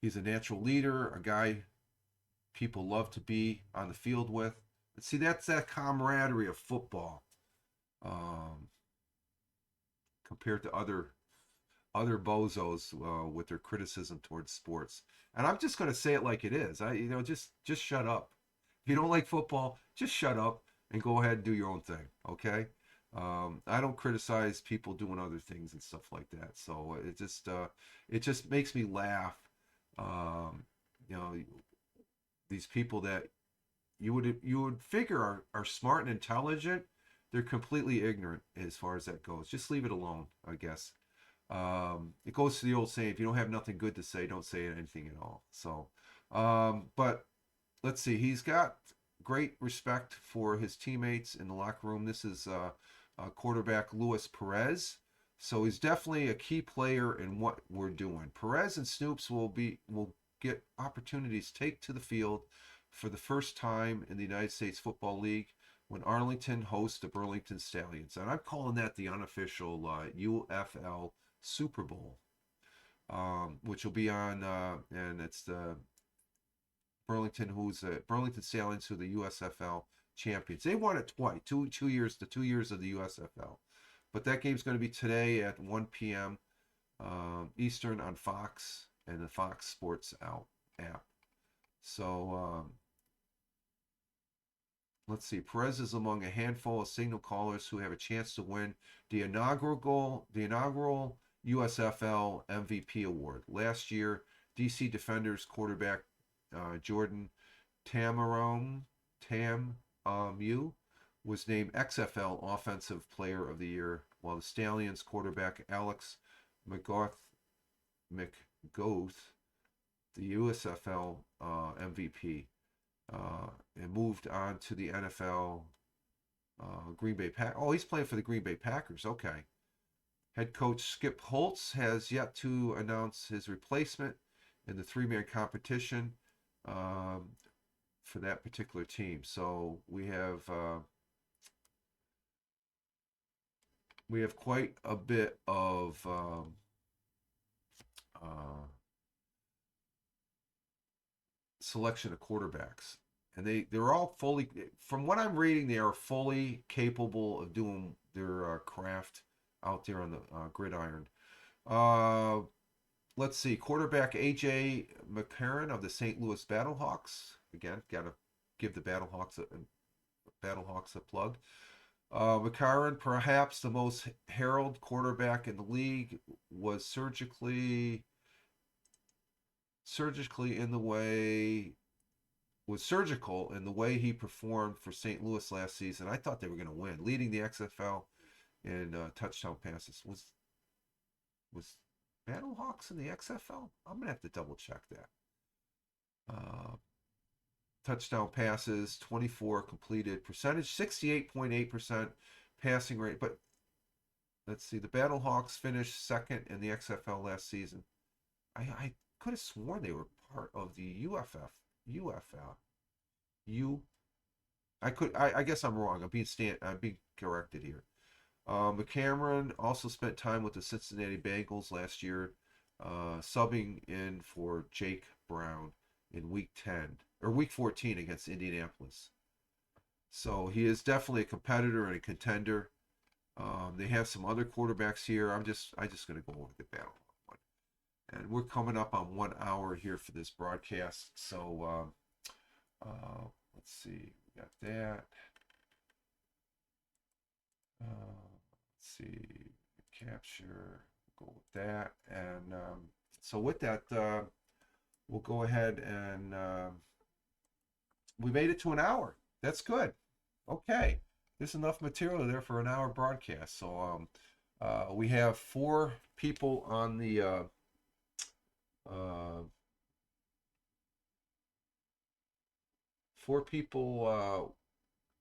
he's a natural leader, a guy people love to be on the field with. And see, that's that camaraderie of football, um, compared to other bozos with their criticism towards sports. And I'm just going to say it like it is. Just shut up. If you don't like football, just shut up and go ahead and do your own thing. Okay. I don't criticize people doing other things and stuff like that. So it just makes me laugh. Um, you know, these people that you would figure are smart and intelligent, they're completely ignorant as far as that goes. Just leave it alone, I guess. It goes to the old saying: if you don't have nothing good to say, don't say anything at all. So, but let's see. He's got great respect for his teammates in the locker room. This is quarterback Luis Perez. So he's definitely a key player in what we're doing. Perez and Snoops will get opportunities to take to the field for the first time in the United States Football League when Arlington hosts the Burlington Stallions. And I'm calling that the unofficial UFL Super Bowl, which will be on, and it's the Burlington Stallions, who are the USFL champions. They won it twice, two years, the 2 years of the USFL. But that game's going to be today at 1 p.m. Eastern on Fox and the Fox Sports app. So let's see. Perez is among a handful of signal callers who have a chance to win the inaugural USFL MVP award. Last year, DC Defenders quarterback Jordan Tamamu was named XFL Offensive Player of the Year, while the Stallions quarterback Alex McGough, the USFL MVP, and moved on to the NFL Green Bay Packers. Oh, he's playing for the Green Bay Packers. Okay. Head coach Skip Holtz has yet to announce his replacement in the three-man competition for that particular team. So we have quite a bit of selection of quarterbacks, and they're all fully, from what I'm reading, they are fully capable of doing their craft out there on the gridiron. Let's see, quarterback AJ McCarron of the St. Louis Battlehawks. Again, gotta give the Battlehawks a plug. McCarron, perhaps the most heralded quarterback in the league, was surgical in the way he performed for St. Louis last season. I thought they were going to win, leading the XFL in touchdown passes. Was Battlehawks in the XFL? I'm going to have to double check that. Touchdown passes, 24 completed, percentage 68.8% passing rate. But let's see, the Battlehawks finished second in the XFL last season. I could have sworn they were part of the UFL. I guess I'm wrong. I'm being corrected here. McCameron also spent time with the Cincinnati Bengals last year, subbing in for Jake Brown in week 14 against Indianapolis. So he is definitely a competitor and a contender. They have some other quarterbacks here. I just going to go with the battle one. And we're coming up on 1 hour here for this broadcast. So let's see. We got that. Let's see. Capture. Go with that. And so with that, we'll go ahead and we made it to an hour. That's good. Okay. There's enough material there for an hour broadcast. So we have 4 people on the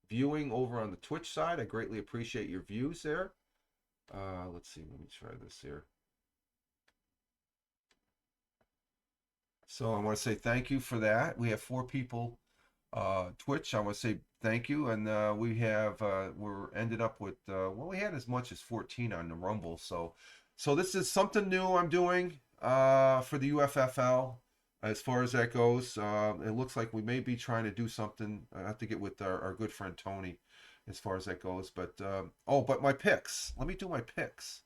viewing over on the Twitch side. I greatly appreciate your views there. Let's see. Let me try this here. So I want to say thank you for that. We have 4 people Twitch. I want to say thank you, and we're ended up with we had as much as 14 on the Rumble. So this is something new I'm doing for the UFFL as far as that goes. It looks like we may be trying to do something. I have to get with our good friend Tony as far as that goes. But but my picks. Let me do my picks.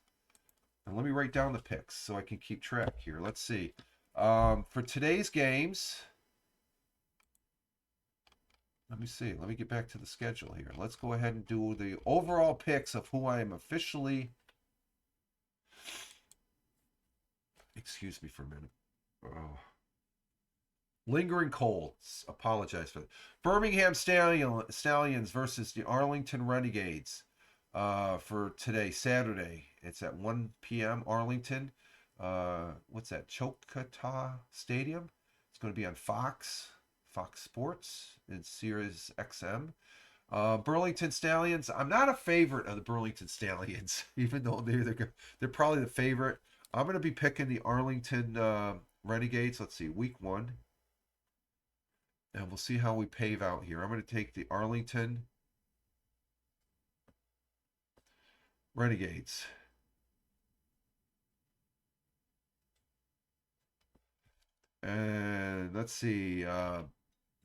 And let me write down the picks so I can keep track here. Let's see. For today's games, let me see. Let me get back to the schedule here. Let's go ahead and do the overall picks of who I am officially. Excuse me for a minute. Oh. Lingering cold. Apologize for that. Birmingham Stallions versus the Arlington Renegades for today, Saturday. It's at 1 p.m. Arlington. What's that? Choctaw Stadium. It's going to be on Fox Sports and Sirius XM. Burlington Stallions. I'm not a favorite of the Burlington Stallions, even though they're probably the favorite. I'm going to be picking the Arlington Renegades. Let's see, week 1. And we'll see how we pave out here. I'm going to take the Arlington Renegades. And let's see. The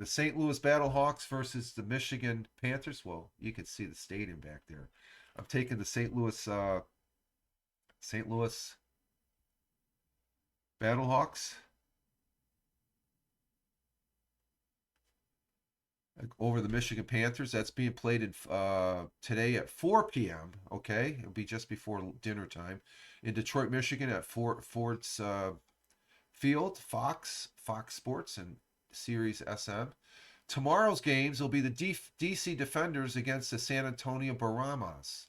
St. Louis Battlehawks versus the Michigan Panthers. Well, you can see the stadium back there. I'm taking the St. Louis Battlehawks over the Michigan Panthers. That's being played in today at 4 p.m. Okay, it'll be just before dinner time in Detroit, Michigan at Ford's Field, Fox Sports, and Sirius SM. Tomorrow's games will be the DC Defenders against the San Antonio Brahmas.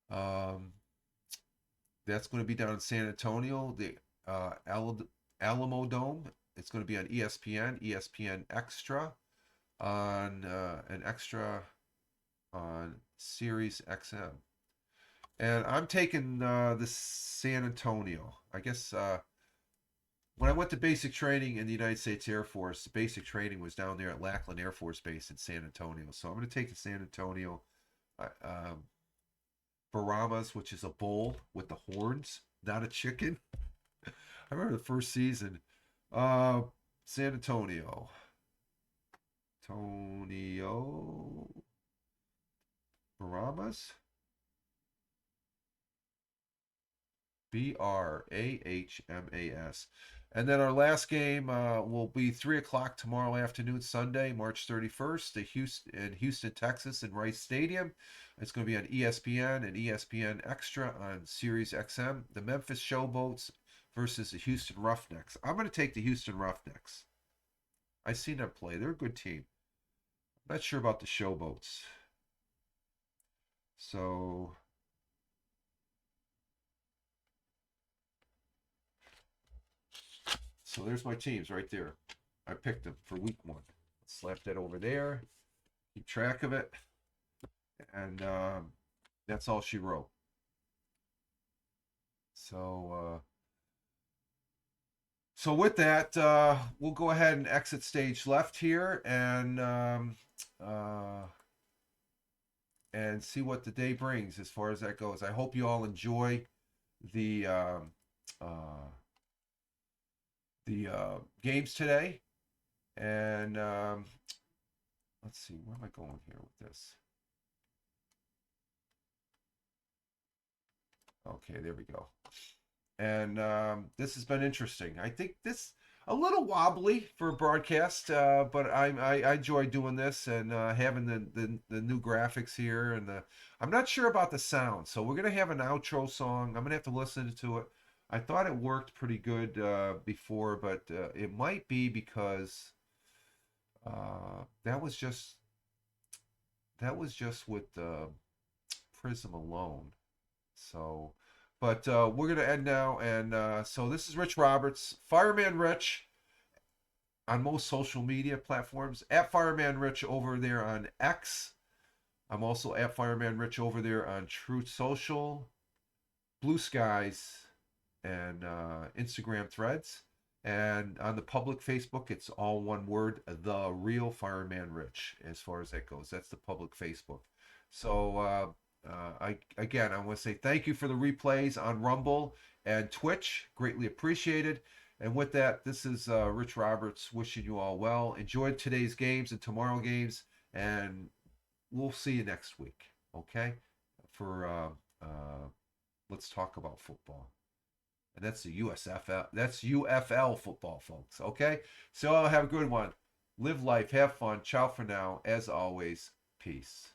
That's going to be down in San Antonio, the Alamo Dome. It's going to be on ESPN Extra, on an extra on Sirius XM. And I'm taking the San Antonio. I guess when I went to basic training in the United States Air Force, the basic training was down there at Lackland Air Force Base in San Antonio. So I'm going to take the San Antonio Brahmas, which is a bull with the horns, not a chicken. I remember the first season. San Antonio. Brahmas. Brahmas. And then our last game will be 3 o'clock tomorrow afternoon, Sunday, March 31st, in Houston, Texas, in Rice Stadium. It's going to be on ESPN and ESPN Extra on Sirius XM. The Memphis Showboats versus the Houston Roughnecks. I'm going to take the Houston Roughnecks. I've seen them play. They're a good team. I'm not sure about the Showboats. So there's my teams right there. I picked them for week 1. Slap that over there. Keep track of it. And that's all she wrote. So with that, we'll go ahead and exit stage left here and see what the day brings as far as that goes. I hope you all enjoy the games today. And let's see, where am I going here with this? Okay, there we go. And this has been interesting. I think this a little wobbly for a broadcast, but I enjoy doing this and having the new graphics here. And I'm not sure about the sound, so we're gonna have an outro song. I'm gonna have to listen to it. I thought it worked pretty good before, but it might be because that was just with Prism alone. So, but we're gonna end now, and so this is Rich Roberts, Fireman Rich, on most social media platforms, at Fireman Rich over there on X. I'm also at Fireman Rich over there on Truth Social, Blue Skies, and Instagram Threads. And on the public Facebook, it's all one word, The Real Fireman Rich, as far as that goes. That's the public Facebook. So I want to say thank you for the replays on Rumble and Twitch. Greatly appreciated. And with that, this is Rich Roberts wishing you all well. Enjoy today's games and tomorrow games, and we'll see you next week. Okay? For Let's talk about football. And that's the USFL. That's UFL football, folks. Okay? So have a good one. Live life. Have fun. Ciao for now. As always, peace.